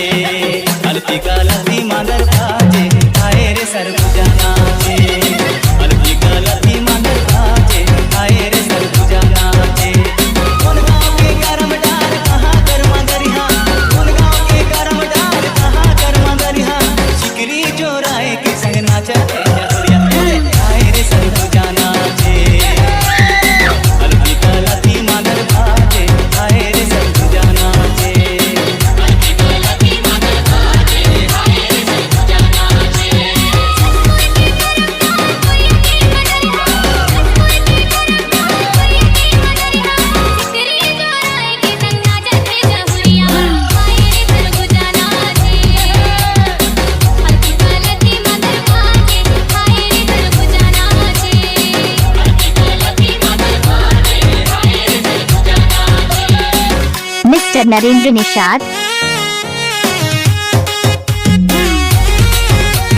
हल्दी गलती मगर बाजे आए रे सरगुजा नाचे। हल्दी गलती मगर बाजे आए रे सरगुजा नाचे। उन गाँव के गरम डाल कहाँ गरमा गरिहा, उन गाँव के गरम डाल कहाँ गरमा गरिहा। शिकरी जोराए के संग नाचा आए रे सरगुजा नाचे। हल्दी गलती मगर बाजे आए रे सरगुजा नाचे। मिस्टर नरेंद्र निषाद